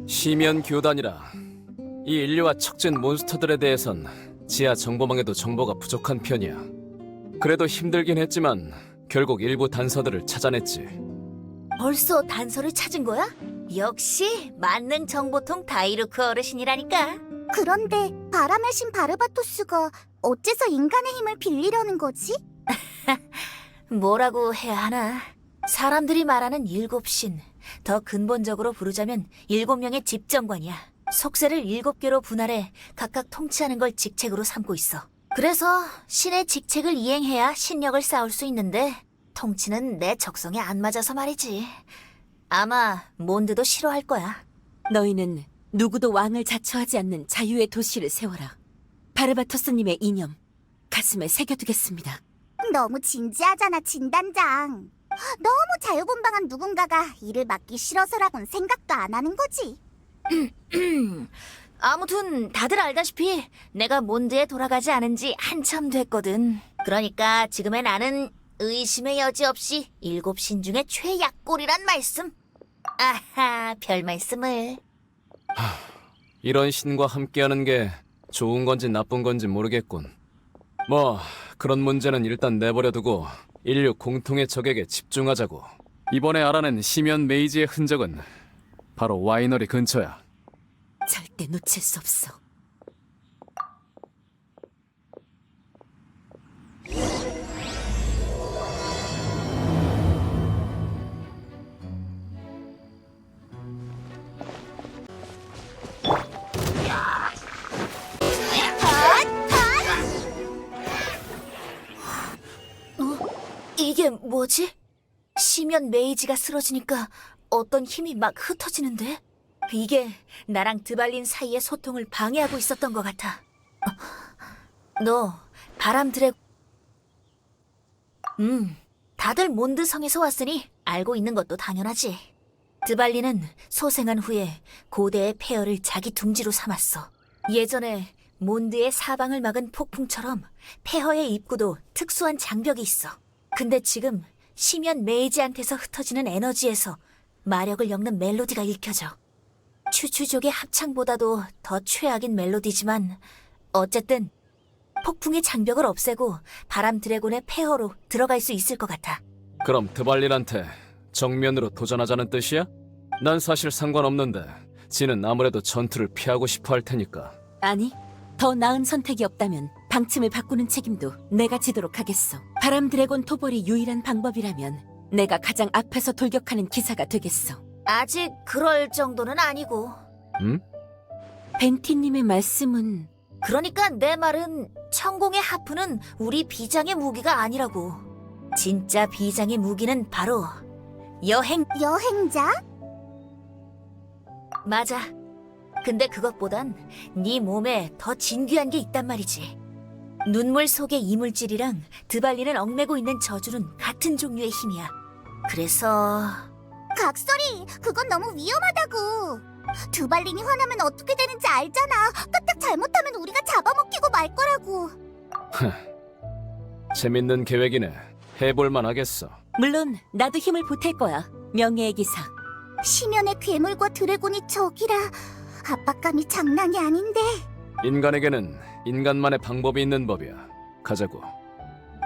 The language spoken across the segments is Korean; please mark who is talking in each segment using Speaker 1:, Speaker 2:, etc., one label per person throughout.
Speaker 1: 시면 교단이라. 이 인류와 척진 몬스터들에 대해선 지하 정보망에도 정보가 부족한 편이야. 그래도 힘들긴 했지만 결국 일부 단서들을 찾아냈지.
Speaker 2: 벌써 단서를 찾은 거야? 역시 만능 정보통 다이루크 어르신이라니까.
Speaker 3: 그런데 바람의 신 바르바토스가 어째서 인간의 힘을 빌리려는 거지?
Speaker 2: 뭐라고 해야 하나? 사람들이 말하는 일곱 신, 더 근본적으로 부르자면 7명의 집정관이야. 속세를 7개로 분할해 각각 통치하는 걸 직책으로 삼고 있어. 그래서 신의 직책을 이행해야 신력을 쌓을 수 있는데 통치는 내 적성에 안 맞아서 말이지. 아마 몬드도 싫어할 거야.
Speaker 4: 너희는 누구도 왕을 자처하지 않는 자유의 도시를 세워라. 바르바토스님의 이념 가슴에 새겨두겠습니다.
Speaker 3: 너무 진지하잖아, 진단장. 너무 자유분방한 누군가가 일을 맡기 싫어서라곤 생각도 안 하는 거지.
Speaker 2: 아무튼 다들 알다시피 내가 몬드에 돌아가지 않은 지 한참 됐거든. 그러니까 지금의 나는 의심의 여지 없이 7신 중에 최약골이란 말씀. 아하, 별 말씀을.
Speaker 1: 이런 신과 함께하는 게 좋은 건지 나쁜 건지 모르겠군. 뭐 그런 문제는 일단 내버려두고 인류 공통의 적에게 집중하자고. 이번에 알아낸 시면 메이지의 흔적은 바로 와이너리 근처야.
Speaker 4: 절대 놓칠 수 없어.
Speaker 2: 이게 뭐지? 시면 메이지가 쓰러지니까 어떤 힘이 막 흩어지는데? 이게 나랑 드발린 사이의 소통을 방해하고 있었던 것 같아. 너 바람 드래곤... 다들 몬드성에서 왔으니 알고 있는 것도 당연하지. 드발린은 소생한 후에 고대의 폐허를 자기 둥지로 삼았어. 예전에 몬드의 사방을 막은 폭풍처럼 폐허의 입구도 특수한 장벽이 있어. 근데 지금 시면 메이지한테서 흩어지는 에너지에서 마력을 엮는 멜로디가 읽혀져. 추추족의 합창보다도 더 최악인 멜로디지만 어쨌든 폭풍의 장벽을 없애고 바람 드래곤의 폐허로 들어갈 수 있을 것 같아.
Speaker 1: 그럼 드발린한테 정면으로 도전하자는 뜻이야? 난 사실 상관없는데 지는 아무래도 전투를 피하고 싶어 할 테니까.
Speaker 4: 아니, 더 나은 선택이 없다면 방침을 바꾸는 책임도 내가 지도록 하겠어. 바람 드래곤 토벌이 유일한 방법이라면 내가 가장 앞에서 돌격하는 기사가 되겠어.
Speaker 2: 아직 그럴 정도는 아니고.
Speaker 1: 응?
Speaker 4: 벤티님의 말씀은...
Speaker 2: 그러니까 내 말은 천공의 하프는 우리 비장의 무기가 아니라고. 진짜 비장의 무기는 바로
Speaker 3: 여행자?
Speaker 2: 맞아. 근데 그것보단 네 몸에 더 진귀한 게 있단 말이지. 눈물 속의 이물질이랑 드발린을 얽매고 있는 저주는 같은 종류의 힘이야. 그래서...
Speaker 3: 각설이, 그건 너무 위험하다고. 드발린이 화나면 어떻게 되는지 알잖아. 까딱 잘못하면 우리가 잡아먹히고 말 거라고.
Speaker 1: 재밌는 계획이네. 해볼만 하겠어.
Speaker 4: 물론 나도 힘을 보탤 거야. 명예의 기사.
Speaker 3: 시면의 괴물과 드래곤이 적이라 압박감이 장난이 아닌데.
Speaker 1: 인간에게는 인간만의 방법이 있는 법이야. 가자고.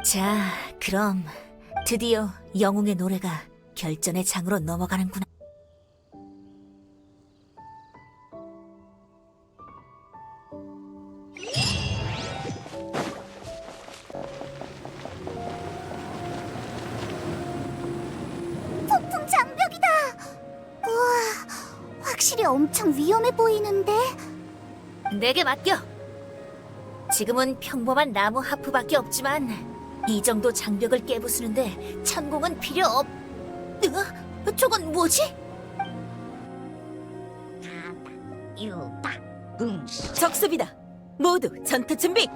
Speaker 2: 자, 그럼 드디어 영웅의 노래가 결전의 장으로 넘어가는구나.
Speaker 3: 폭풍 장벽이다. 우와, 확실히 엄청 위험해 보이는데.
Speaker 2: 내게 맡겨. 지금은 평범한 나무 하프밖에 없지만 이 정도 장벽을 깨부수는데 천공은 필요 없... 저건 뭐지?
Speaker 4: 적습이다. 모두 전투 준비.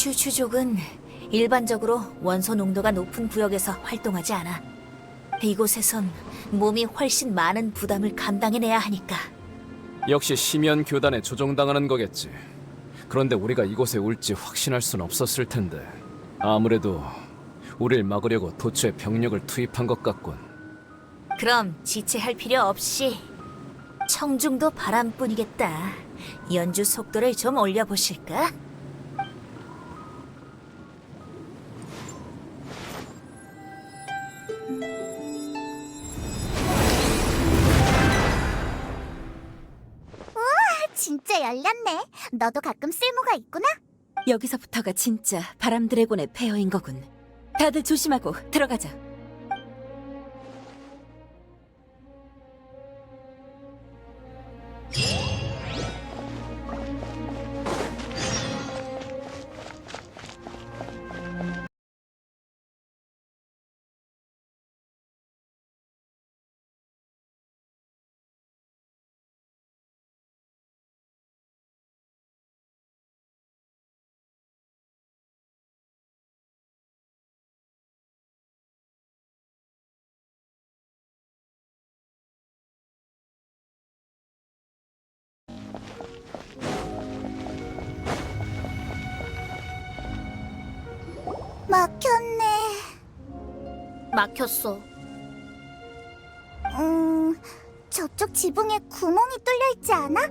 Speaker 2: 슈슈족은 일반적으로 원소 농도가 높은 구역에서 활동하지 않아. 이곳에선 몸이 훨씬 많은 부담을 감당해내야 하니까.
Speaker 1: 역시 심연 교단에 조종당하는 거겠지. 그런데 우리가 이곳에 올지 확신할 순 없었을 텐데 아무래도 우릴 막으려고 도처에 병력을 투입한 것 같군.
Speaker 2: 그럼 지체할 필요 없이 청중도 바람뿐이겠다. 연주 속도를 좀 올려보실까?
Speaker 3: 진짜 열렸네. 너도 가끔 쓸모가 있구나.
Speaker 4: 여기서부터가 진짜 바람 드래곤의 폐허인 거군. 다들 조심하고 들어가자.
Speaker 3: 막혔네.
Speaker 2: 막혔어.
Speaker 3: 저쪽 지붕에 구멍이 뚫려 있지 않아?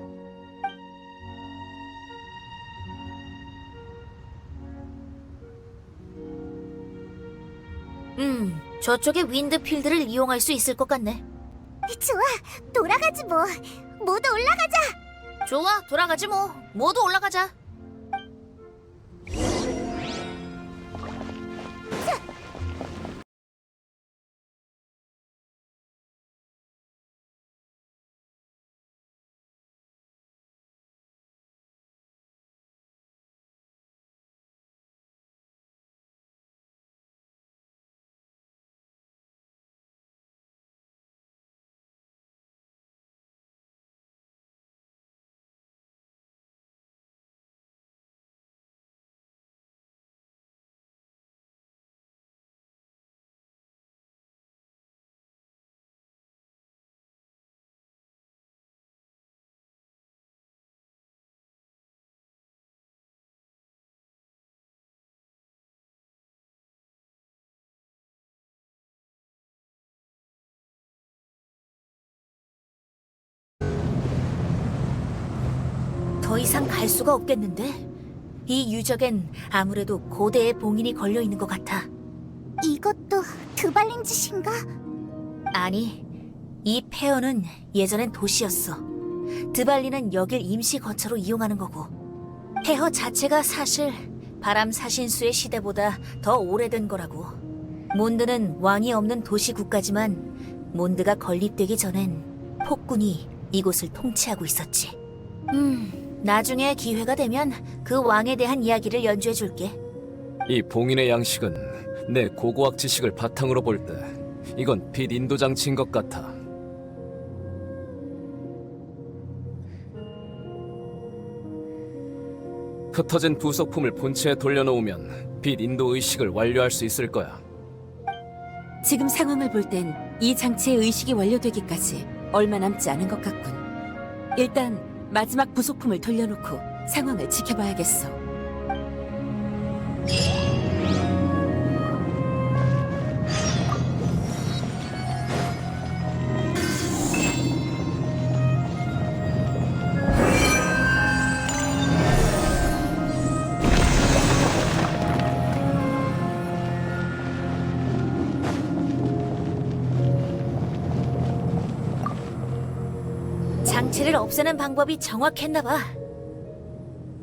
Speaker 2: 저쪽에 윈드필드를 이용할 수 있을 것 같네.
Speaker 3: 좋아, 돌아가지 뭐. 모두 올라가자.
Speaker 2: 좋아, 돌아가지 뭐. 모두 올라가자. 더 이상 갈 수가 없겠는데? 이 유적엔 아무래도 고대의 봉인이 걸려 있는 것 같아.
Speaker 3: 이것도 드발린 짓인가?
Speaker 2: 아니, 이 폐허는 예전엔 도시였어. 드발리는 여길 임시 거처로 이용하는 거고. 폐허 자체가 사실 바람 사신수의 시대보다 더 오래된 거라고. 몬드는 왕이 없는 도시 국가지만 몬드가 건립되기 전엔 폭군이 이곳을 통치하고 있었지. 나중에 기회가 되면 그 왕에 대한 이야기를 연주해 줄게.
Speaker 1: 이 봉인의 양식은 내 고고학 지식을 바탕으로 볼 때 이건 빛 인도 장치인 것 같아. 흩어진 부속품을 본체에 돌려놓으면 빛 인도 의식을 완료할 수 있을 거야.
Speaker 4: 지금 상황을 볼 땐 이 장치의 의식이 완료되기까지 얼마 남지 않은 것 같군. 일단 마지막 부속품을 돌려놓고 상황을 지켜봐야겠어.
Speaker 2: 장치를 없애는 방법이 정확했나 봐.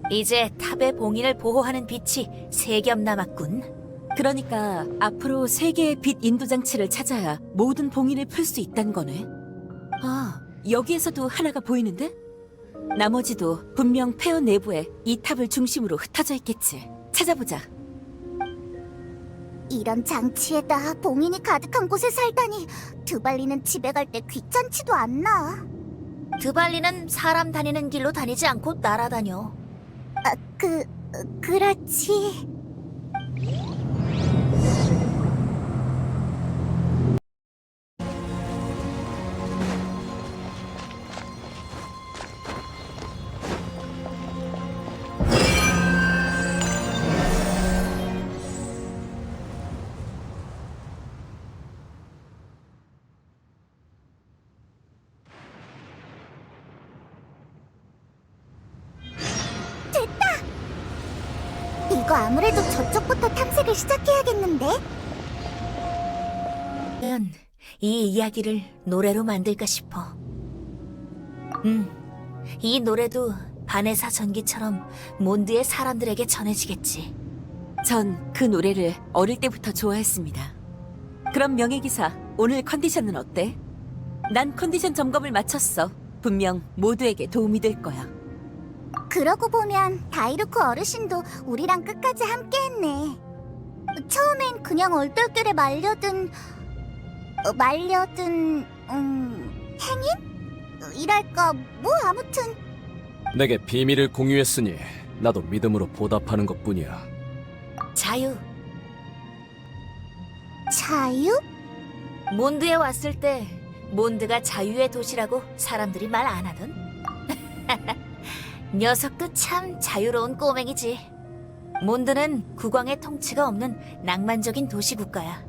Speaker 2: 이제 탑의 봉인을 보호하는 빛이 3겹 남았군.
Speaker 4: 그러니까 앞으로 3개의 빛 인도 장치를 찾아야 모든 봉인을 풀 수 있다는 거네. 아, 여기에서도 하나가 보이는데? 나머지도 분명 폐허 내부에 이 탑을 중심으로 흩어져 있겠지. 찾아보자.
Speaker 3: 이런 장치에다 봉인이 가득한 곳에 살다니 드발리는 집에 갈 때 귀찮지도 않나.
Speaker 2: 드발리는 사람 다니는 길로 다니지 않고 날아다녀.
Speaker 3: 그렇지. 이거 아무래도 저쪽부터 탐색을 시작해야겠는데?
Speaker 2: 과연 이 이야기를 노래로 만들까 싶어. 이 노래도 바네사 전기처럼 몬드의 사람들에게 전해지겠지.
Speaker 4: 전 그 노래를 어릴 때부터 좋아했습니다. 그럼 명예기사, 오늘 컨디션은 어때? 난 컨디션 점검을 마쳤어. 분명 모두에게 도움이 될 거야.
Speaker 3: 그러고 보면 다이루코 어르신도 우리랑 끝까지 함께했네. 처음엔 그냥 얼떨결에 말려든 행인? 이랄까 뭐 아무튼
Speaker 1: 내게 비밀을 공유했으니 나도 믿음으로 보답하는 것뿐이야.
Speaker 2: 자유.
Speaker 3: 자유?
Speaker 2: 몬드에 왔을 때 몬드가 자유의 도시라고 사람들이 말 안 하던? 녀석도 참 자유로운 꼬맹이지. 몬드는 국왕의 통치가 없는 낭만적인 도시 국가야.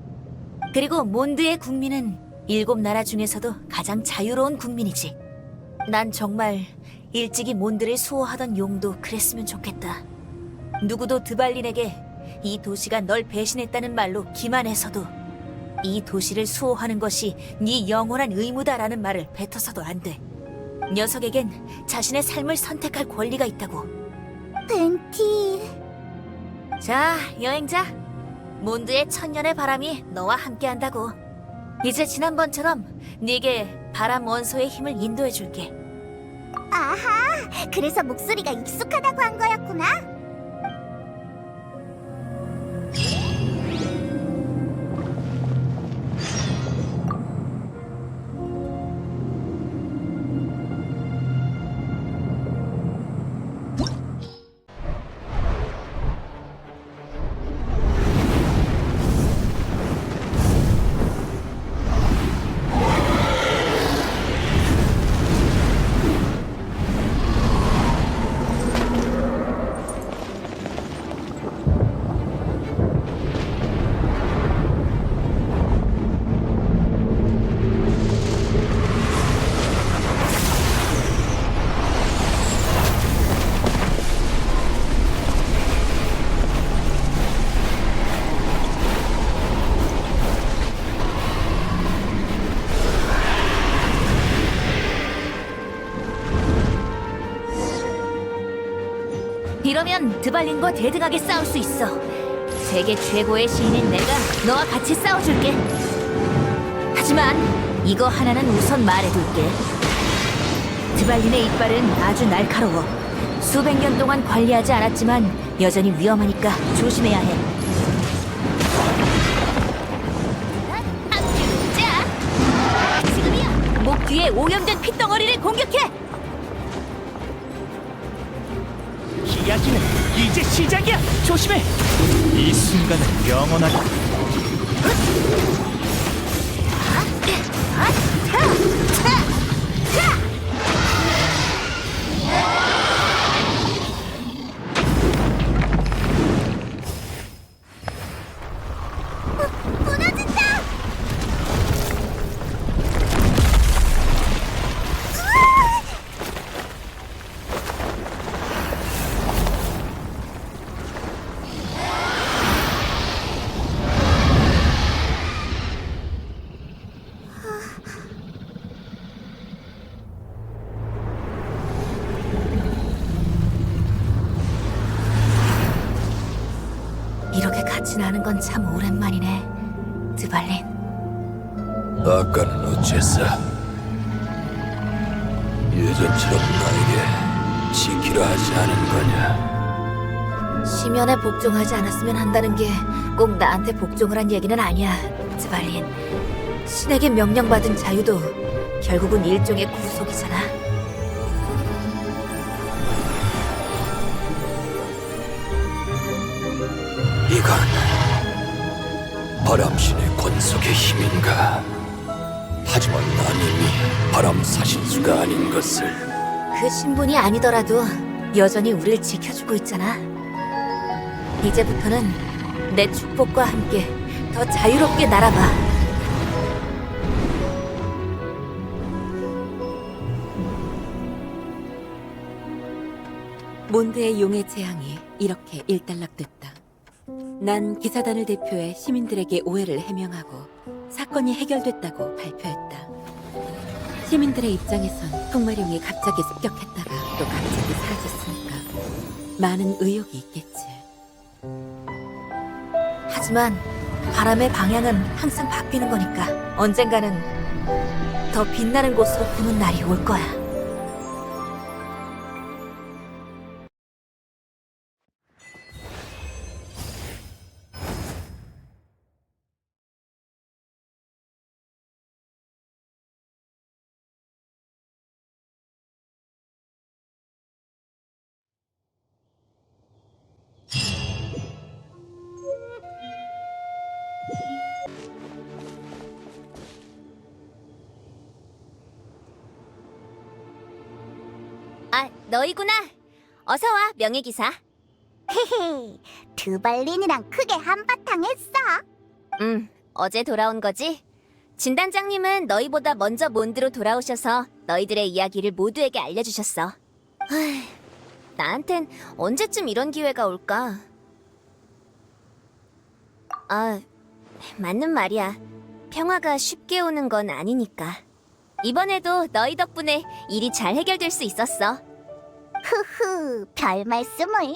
Speaker 2: 그리고 몬드의 국민은 7나라 중에서도 가장 자유로운 국민이지. 난 정말 일찍이 몬드를 수호하던 용도 그랬으면 좋겠다. 누구도 드발린에게 이 도시가 널 배신했다는 말로 기만해서도 이 도시를 수호하는 것이 네 영원한 의무다라는 말을 뱉어서도 안 돼. 녀석에겐 자신의 삶을 선택할 권리가 있다고.
Speaker 3: 벤티.
Speaker 2: 자, 여행자. 몬드의 천년의 바람이 너와 함께한다고. 이제 지난번처럼 네게 바람 원소의 힘을 인도해줄게.
Speaker 3: 아하, 그래서 목소리가 익숙하다고 한 거였구나.
Speaker 2: 이러면 드발린과 대등하게 싸울 수 있어. 세계 최고의 시인인 내가 너와 같이 싸워줄게. 하지만 이거 하나는 우선 말해둘게. 드발린의 이빨은 아주 날카로워. 수백 년 동안 관리하지 않았지만 여전히 위험하니까 조심해야 해. 함께 놀자. 지금이야. 목 뒤에 오염된 핏덩어리를 공격해.
Speaker 5: 이야기는 이제 시작이야! 조심해! 이 순간은 영원하다.
Speaker 3: 무너진다!
Speaker 2: 이렇게 같이 나는 건 참 오랜만이네, 드발린.
Speaker 6: 아까는 어째서 예전처럼 나에게 지키라 하지 않은 거냐?
Speaker 2: 심연에 복종하지 않았으면 한다는 게 꼭 나한테 복종을 한 얘기는 아니야, 드발린. 신에게 명령받은 자유도 결국은 일종의 구속이잖아.
Speaker 6: 이건 바람신의 권속의 힘인가? 하지만 난 이미 바람 사신수가 아닌 것을.
Speaker 2: 그 신분이 아니더라도 여전히 우릴 지켜주고 있잖아. 이제부터는 내 축복과 함께 더 자유롭게 날아봐.
Speaker 4: 몬드의 용의 재앙이 이렇게 일단락됐다. 난 기사단을 대표해 시민들에게 오해를 해명하고 사건이 해결됐다고 발표했다. 시민들의 입장에선 풍마룡이 갑자기 습격했다가 또 갑자기 사라졌으니까 많은 의혹이 있겠지.
Speaker 2: 하지만 바람의 방향은 항상 바뀌는 거니까 언젠가는 더 빛나는 곳으로 부는 날이 올 거야.
Speaker 3: 아, 너희구나. 어서 와, 명예기사. 헤헤, 드발린이랑 크게 한바탕 했어. 어제 돌아온 거지? 진단장님은 너희보다 먼저 몬드로 돌아오셔서 너희들의 이야기를 모두에게 알려주셨어. 나한텐 언제쯤 이런 기회가 올까? 아, 맞는 말이야. 평화가 쉽게 오는 건 아니니까. 이번에도 너희 덕분에 일이 잘 해결될 수 있었어. 흐흐, 별 말씀을.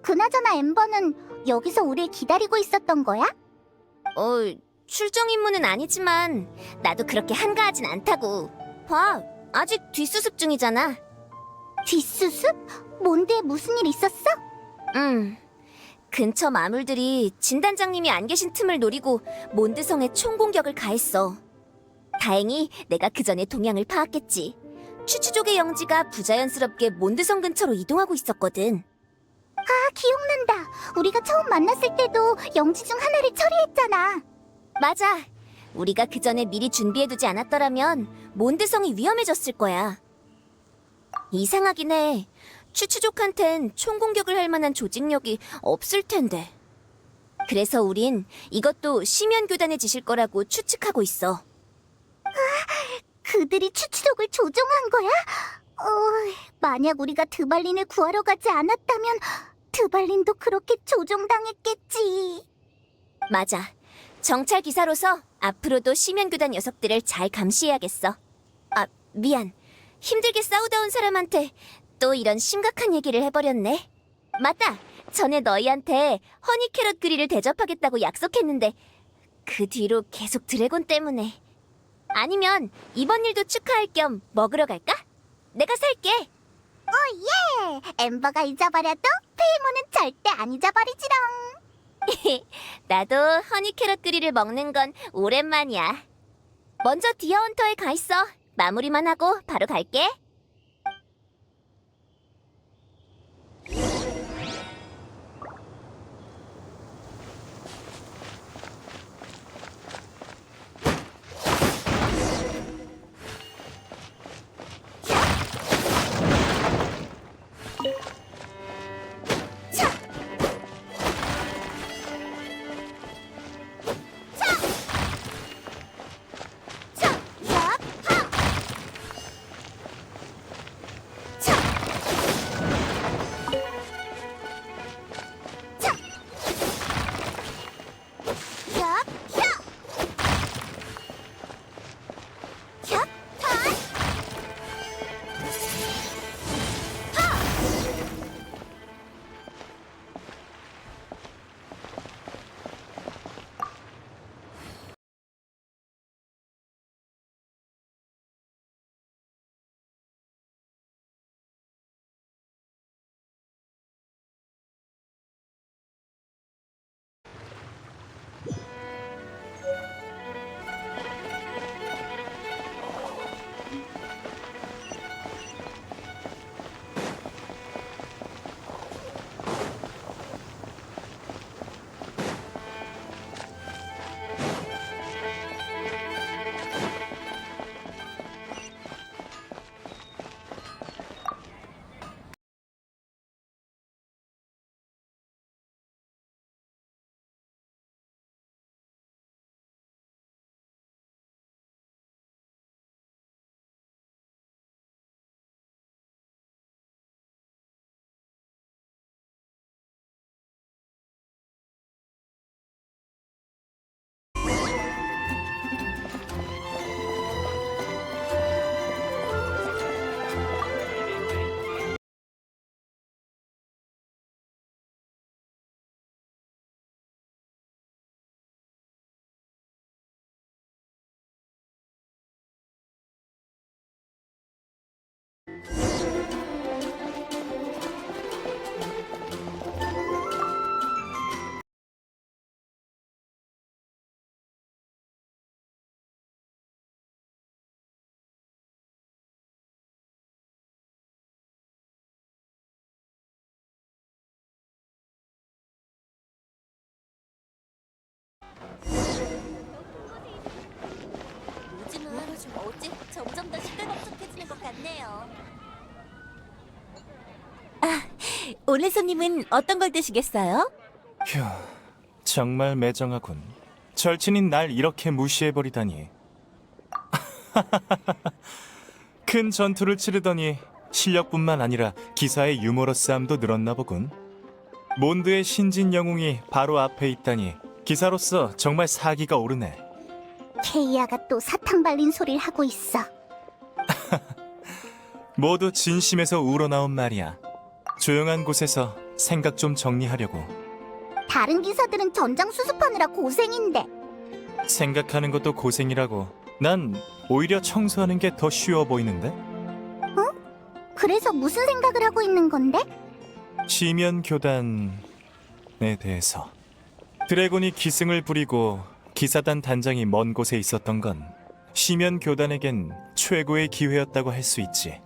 Speaker 3: 그나저나 엠버는 여기서 우릴 기다리고 있었던 거야? 출정 임무는 아니지만 나도 그렇게 한가하진 않다고. 봐, 아직 뒷수습 중이잖아. 뒷수습? 몬드에 무슨 일 있었어? 근처 마물들이 진단장님이 안 계신 틈을 노리고 몬드성에 총공격을 가했어. 다행히 내가 그 전에 동향을 파악했지. 추추족의 영지가 부자연스럽게 몬드성 근처로 이동하고 있었거든. 아, 기억난다. 우리가 처음 만났을 때도 영지 중 하나를 처리했잖아. 맞아. 우리가 그 전에 미리 준비해두지 않았더라면 몬드성이 위험해졌을 거야. 이상하긴 해. 추추족한텐 총공격을 할 만한 조직력이 없을 텐데. 그래서 우린 이것도 심연교단의 짓일 거라고 추측하고 있어. 그들이 추추족을 조종한 거야? 만약 우리가 드발린을 구하러 가지 않았다면 드발린도 그렇게 조종당했겠지. 맞아. 정찰 기사로서 앞으로도 심연교단 녀석들을 잘 감시해야겠어. 아, 미안. 힘들게 싸우다 온 사람한테 또 이런 심각한 얘기를 해버렸네. 맞다. 전에 너희한테 허니캐럿 그릴을 대접하겠다고 약속했는데 그 뒤로 계속 드래곤 때문에. 아니면 이번 일도 축하할 겸 먹으러 갈까? 내가 살게. 예! 엠버가 잊어버려도 페이몬은 절대 안 잊어버리지롱. 나도 허니캐럿 그릴을 먹는 건 오랜만이야. 먼저 디어헌터에 가 있어. 마무리만 하고 바로 갈게.
Speaker 4: 오늘 손님은 어떤 걸 드시겠어요?
Speaker 5: 휴, 정말 매정하군. 절친인 날 이렇게 무시해버리다니. 큰 전투를 치르더니 실력뿐만 아니라 기사의 유머러스함도 늘었나 보군. 몬드의 신진 영웅이 바로 앞에 있다니 기사로서 정말 사기가 오르네.
Speaker 3: 케이아가 또 사탕 발린 소리를 하고 있어.
Speaker 5: 모두 진심에서 우러나온 말이야. 조용한 곳에서 생각 좀 정리하려고.
Speaker 3: 다른 기사들은 전장 수습하느라 고생인데.
Speaker 5: 생각하는 것도 고생이라고. 난 오히려 청소하는 게 더 쉬워 보이는데?
Speaker 3: 그래서 무슨 생각을 하고 있는 건데?
Speaker 5: 시면 교단에 대해서. 드래곤이 기승을 부리고 기사단 단장이 먼 곳에 있었던 건 시면 교단에겐 최고의 기회였다고 할 수 있지.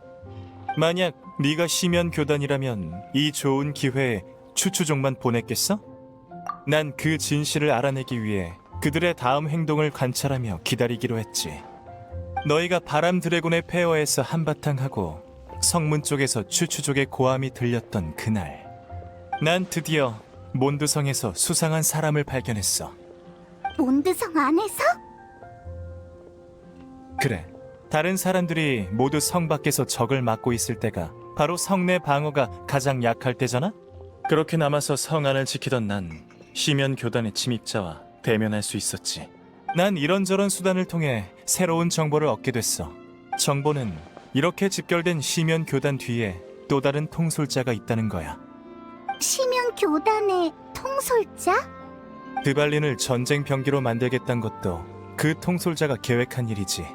Speaker 5: 만약 네가 시면 교단이라면 이 좋은 기회에 추추족만 보냈겠어? 난 그 진실을 알아내기 위해 그들의 다음 행동을 관찰하며 기다리기로 했지. 너희가 바람 드래곤의 폐허에서 한바탕 하고 성문 쪽에서 추추족의 고함이 들렸던 그날, 난 드디어 몬드성에서 수상한 사람을 발견했어.
Speaker 3: 몬드성 안에서?
Speaker 5: 그래, 다른 사람들이 모두 성 밖에서 적을 막고 있을 때가 바로 성 내 방어가 가장 약할 때잖아? 그렇게 남아서 성 안을 지키던 난 시면 교단의 침입자와 대면할 수 있었지. 난 이런저런 수단을 통해 새로운 정보를 얻게 됐어. 정보는 이렇게 집결된 시면 교단 뒤에 또 다른 통솔자가 있다는 거야.
Speaker 3: 시면 교단의 통솔자?
Speaker 5: 드발린을 전쟁 병기로 만들겠다는 것도 그 통솔자가 계획한 일이지.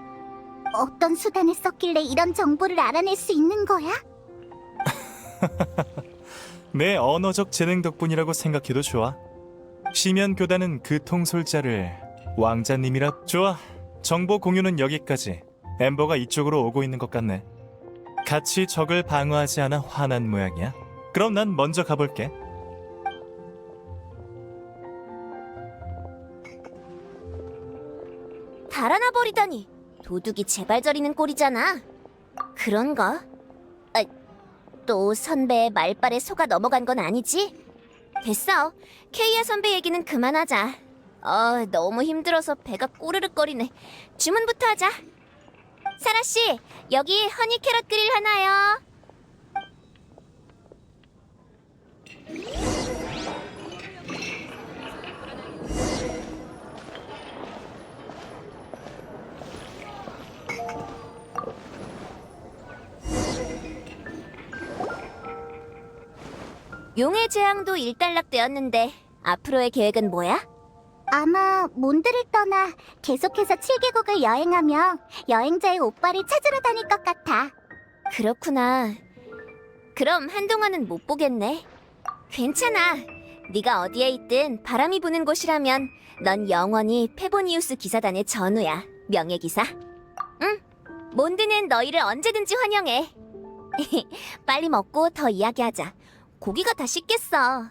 Speaker 3: 어떤 수단을 썼길래 이런 정보를 알아낼 수 있는 거야?
Speaker 5: 내 언어적 재능 덕분이라고 생각해도 좋아. 시면 교단은 그 통솔자를 왕자님이라. 좋아, 정보 공유는 여기까지. 엠버가 이쪽으로 오고 있는 것 같네. 같이 적을 방어하지 않아 화난 모양이야. 그럼 난 먼저 가볼게.
Speaker 3: 달아나 버리다니. 도둑이 제발 저리는 꼴이잖아. 그런가? 또 선배의 말발에 속아 넘어간 건 아니지? 됐어. 케이아 선배 얘기는 그만하자. 너무 힘들어서 배가 꼬르륵거리네. 주문부터 하자. 사라씨, 여기 허니 캐럿 그릴 하나요. 용의 재앙도 일단락되었는데 앞으로의 계획은 뭐야? 아마 몬드를 떠나 계속해서 7개국을 여행하며 여행자의 오빠를 찾으러 다닐 것 같아. 그렇구나. 그럼 한동안은 못 보겠네. 괜찮아. 네가 어디에 있든 바람이 부는 곳이라면 넌 영원히 페보니우스 기사단의 전우야. 명예기사. 응. 몬드는 너희를 언제든지 환영해. 빨리 먹고 더 이야기하자. 고기가 다 식겠어.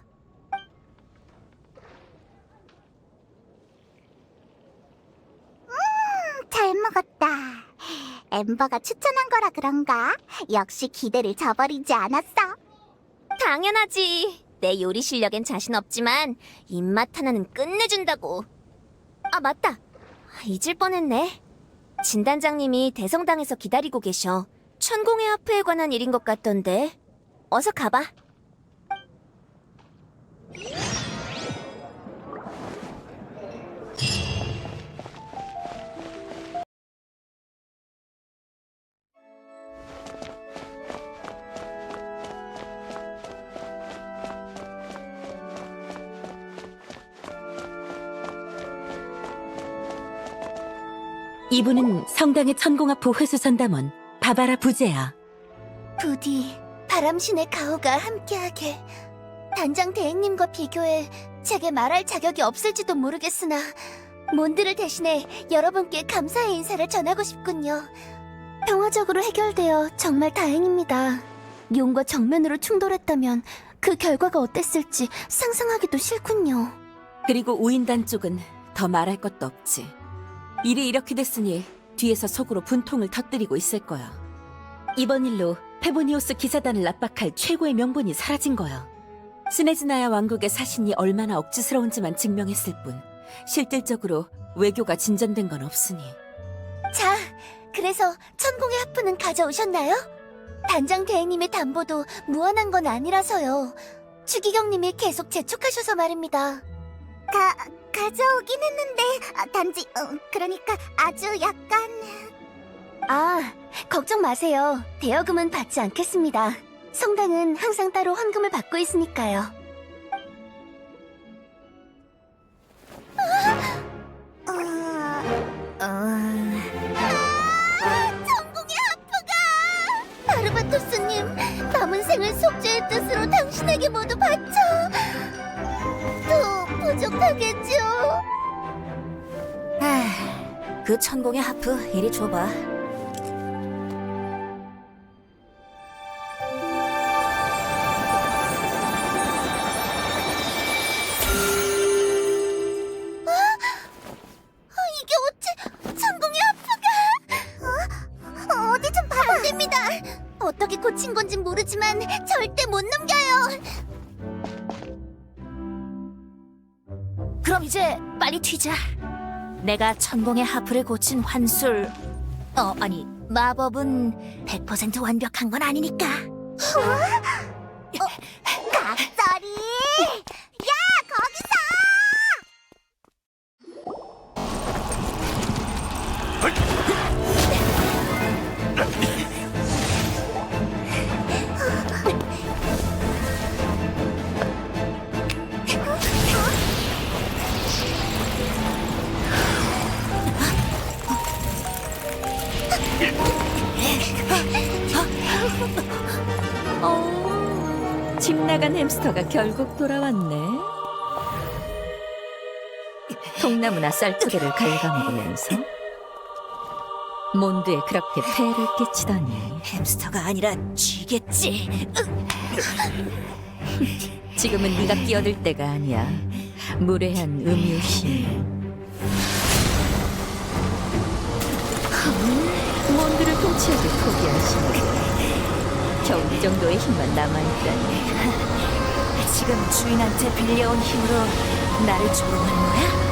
Speaker 3: 잘 먹었다. 엠버가 추천한 거라 그런가? 역시 기대를 저버리지 않았어. 당연하지. 내 요리 실력엔 자신 없지만 입맛 하나는 끝내준다고. 아, 맞다. 잊을 뻔했네. 진단장님이 대성당에서 기다리고 계셔. 천공의 하프에 관한 일인 것 같던데. 어서 가봐.
Speaker 4: 이분은 성당의 천공합부 회수선담원 바바라 부제야.
Speaker 3: 부디 바람신의 가호가 함께하게. 단장 대행님과 비교해 제게 말할 자격이 없을지도 모르겠으나 몬드를 대신해 여러분께 감사의 인사를 전하고 싶군요. 평화적으로 해결되어 정말 다행입니다. 용과 정면으로 충돌했다면 그 결과가 어땠을지 상상하기도 싫군요.
Speaker 4: 그리고 우인단 쪽은 더 말할 것도 없지. 일이 이렇게 됐으니 뒤에서 속으로 분통을 터뜨리고 있을 거야. 이번 일로 페보니오스 기사단을 압박할 최고의 명분이 사라진 거야. 스네즈나야 왕국의 사신이 얼마나 억지스러운지만 증명했을 뿐 실질적으로 외교가 진전된 건 없으니.
Speaker 3: 자, 그래서 천공의 하프는 가져오셨나요? 단장 대행님의 담보도 무한한 건 아니라서요. 추기경님이 계속 재촉하셔서 말입니다. 가져오긴 했는데 단지 그러니까 아주 약간... 아, 걱정 마세요. 대여금은 받지 않겠습니다. 성당은 항상 따로 헌금을 받고 있으니까요. 천공의 하프가! 아르바토스님, 남은 생을 속죄의 뜻으로 당신에게 모두 바쳐! 또 부족하겠죠?
Speaker 2: 그 천공의 하프 이리 줘봐.
Speaker 3: 이게 어째 천공의 하프가! 어디 좀 봐봐! 안 됩니다! 어떻게 고친 건진 모르지만 절대 못 넘겨요!
Speaker 2: 그럼 이제 빨리 튀자. 내가 천공의 하프를 고친 환술, 아니 마법은 100% 완벽한 건 아니니까.
Speaker 3: 각설이! 야, 거기서!
Speaker 4: 집 나간 햄스터가 결국 돌아왔네. 통나무나 쌀토대를 갉아먹으면서 몬드에 그렇게 폐해를 끼치다니.
Speaker 2: 햄스터가 아니라 쥐겠지.
Speaker 4: 지금은 네가 끼어들 때가 아니야. 무례한 음유신. 몬드를 통치하기 포기하시고 겨우 이 정도의 힘만 남아있다니.
Speaker 2: 지금 주인한테 빌려온 힘으로 나를 조롱하는 거야?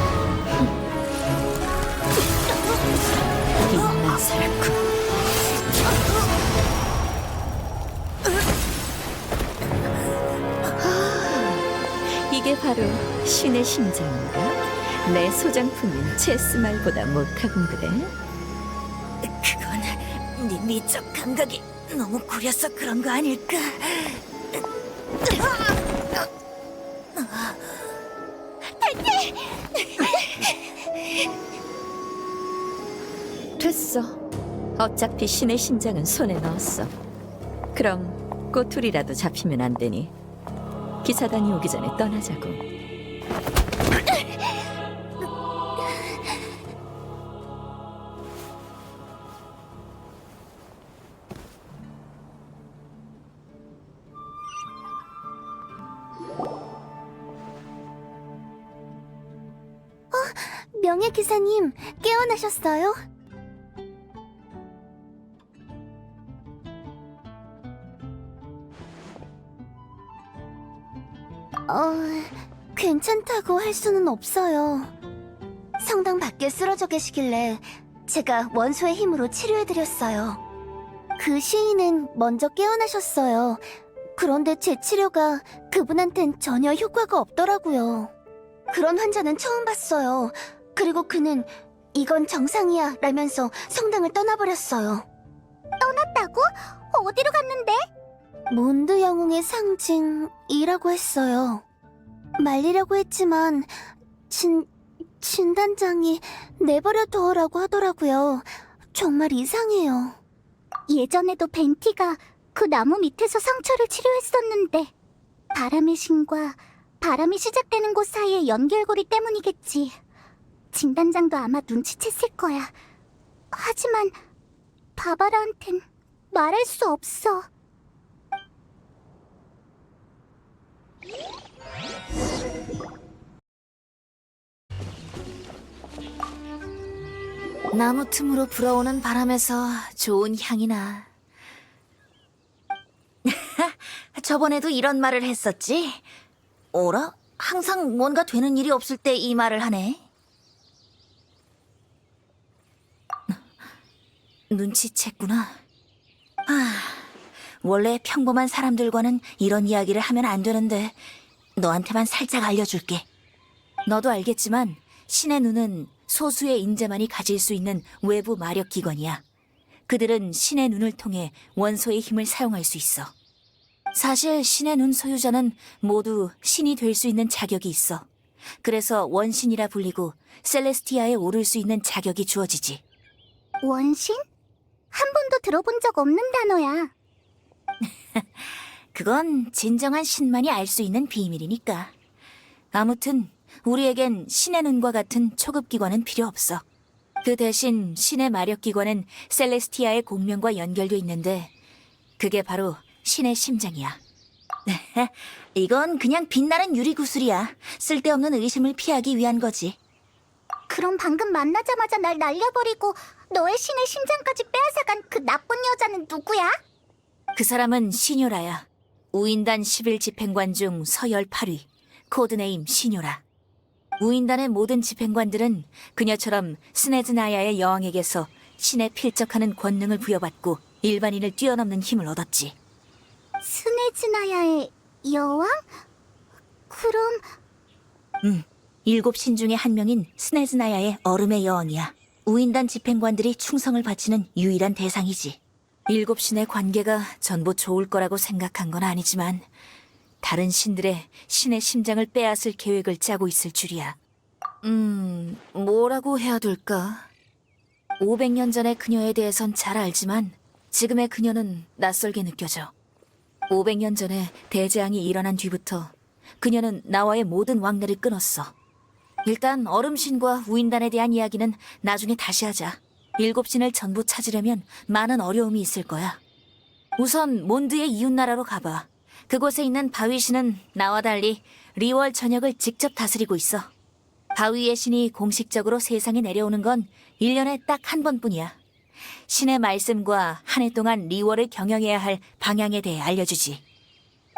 Speaker 4: 빛난 사람군. 이게 바로 신의 심장인가? 내 소장품인 체스말보다 못하군 그래?
Speaker 2: 그건 네 미적 감각이 너무 구려서 그런 거 아닐까?
Speaker 4: 됐어. 어차피 신의 심장은 손에 넣었어. 그럼 꼬투리라도 잡히면 안 되니 기사단이 오기 전에 떠나자고.
Speaker 3: 명예기사님, 깨어나셨어요? 괜찮다고 할 수는 없어요. 성당 밖에 쓰러져 계시길래 제가 원소의 힘으로 치료해드렸어요. 그 시인은 먼저 깨어나셨어요. 그런데 제 치료가 그분한텐 전혀 효과가 없더라고요. 그런 환자는 처음 봤어요. 그리고 그는 이건 정상이야 라면서 성당을 떠나버렸어요. 떠났다고? 어디로 갔는데? 몬드 영웅의 상징이라고 했어요. 말리려고 했지만 진단장이 내버려 두어라고 하더라고요. 정말 이상해요. 예전에도 벤티가 그 나무 밑에서 상처를 치료했었는데 바람의 신과 바람이 시작되는 곳 사이의 연결고리 때문이겠지. 진단장도 아마 눈치챘을 거야. 하지만 바바라한텐 말할 수 없어.
Speaker 2: 나무 틈으로 불어오는 바람에서 좋은 향이 나. 저번에도 이런 말을 했었지? 어라? 항상 뭔가 되는 일이 없을 때 이 말을 하네. 눈치챘구나. 아, 원래 평범한 사람들과는 이런 이야기를 하면 안 되는데 너한테만 살짝 알려줄게. 너도 알겠지만 신의 눈은 소수의 인재만이 가질 수 있는 외부 마력 기관이야. 그들은 신의 눈을 통해 원소의 힘을 사용할 수 있어. 사실 신의 눈 소유자는 모두 신이 될 수 있는 자격이 있어. 그래서 원신이라 불리고 셀레스티아에 오를 수 있는 자격이 주어지지.
Speaker 3: 원신? 한 번도 들어본 적 없는 단어야.
Speaker 2: 그건 진정한 신만이 알 수 있는 비밀이니까. 아무튼 우리에겐 신의 눈과 같은 초급 기관은 필요 없어. 그 대신 신의 마력 기관은 셀레스티아의 공명과 연결돼 있는데 그게 바로 신의 심장이야. 이건 그냥 빛나는 유리 구슬이야. 쓸데없는 의심을 피하기 위한 거지.
Speaker 3: 그럼 방금 만나자마자 날 날려버리고 너의 신의 심장까지 빼앗아간 그 나쁜 여자는 누구야?
Speaker 2: 그 사람은 시뇨라야. 우인단 11집행관 중 서열 8위, 코드네임 시뇨라. 우인단의 모든 집행관들은 그녀처럼 스네즈나야의 여왕에게서 신에 필적하는 권능을 부여받고 일반인을 뛰어넘는 힘을 얻었지.
Speaker 3: 스네즈나야의 여왕? 그럼
Speaker 2: 7신 중에 한 명인 스네즈나야의 얼음의 여왕이야. 우인단 집행관들이 충성을 바치는 유일한 대상이지. 7신의 관계가 전부 좋을 거라고 생각한 건 아니지만 다른 신들의 신의 심장을 빼앗을 계획을 짜고 있을 줄이야. 뭐라고 해야 될까? 500년 전의 그녀에 대해선 잘 알지만 지금의 그녀는 낯설게 느껴져. 500년 전에 대재앙이 일어난 뒤부터 그녀는 나와의 모든 왕래를 끊었어. 일단 얼음신과 우인단에 대한 이야기는 나중에 다시 하자. 7신을 전부 찾으려면 많은 어려움이 있을 거야. 우선 몬드의 이웃나라로 가봐. 그곳에 있는 바위신은 나와 달리 리월 전역을 직접 다스리고 있어. 바위의 신이 공식적으로 세상에 내려오는 건 1년에 딱 한 번뿐이야. 신의 말씀과 한 해 동안 리월을 경영해야 할 방향에 대해 알려주지.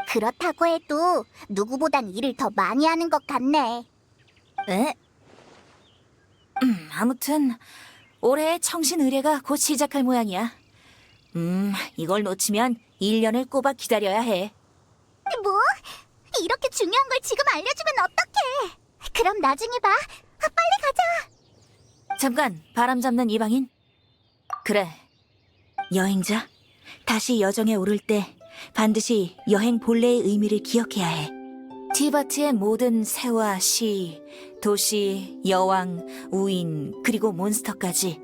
Speaker 3: 그렇다고 해도 누구보단 일을 더 많이 하는 것 같네.
Speaker 2: 에? 아무튼 올해 청신 의례가 곧 시작할 모양이야. 이걸 놓치면 1년을 꼬박 기다려야 해.
Speaker 3: 뭐? 이렇게 중요한 걸 지금 알려주면 어떡해? 그럼 나중에 봐. 빨리 가자.
Speaker 2: 잠깐, 바람 잡는 이방인? 그래. 여행자, 다시 여정에 오를 때 반드시 여행 본래의 의미를 기억해야 해. 티바트의 모든 새와 시, 도시, 여왕, 우인, 그리고 몬스터까지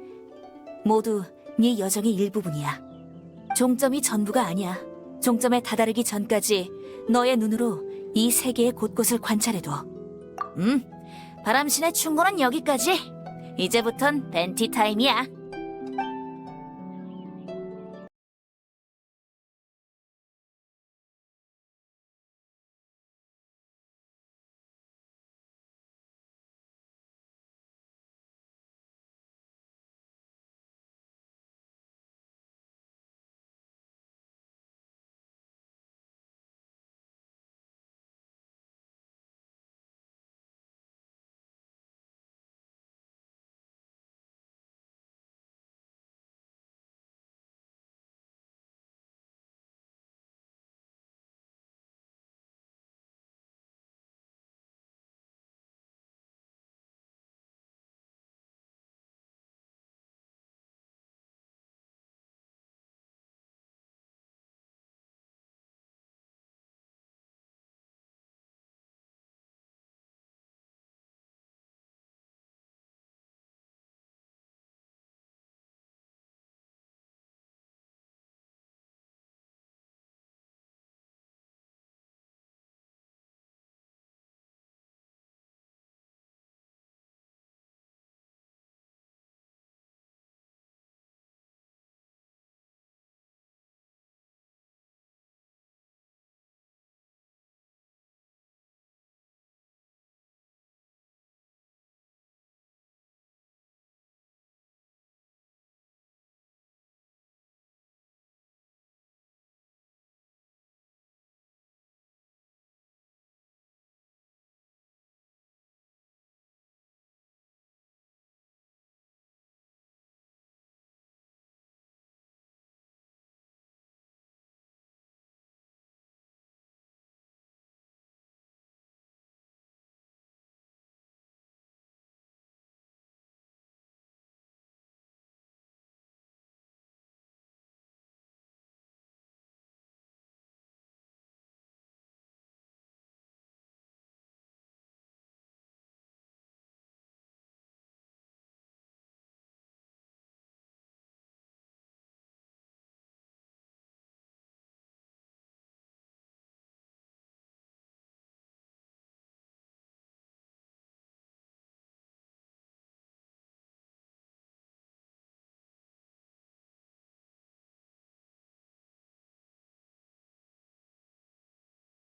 Speaker 2: 모두 네 여정의 일부분이야. 종점이 전부가 아니야. 종점에 다다르기 전까지 너의 눈으로 이 세계의 곳곳을 관찰해둬. 바람신의 충고는 여기까지. 이제부턴 벤티 타임이야.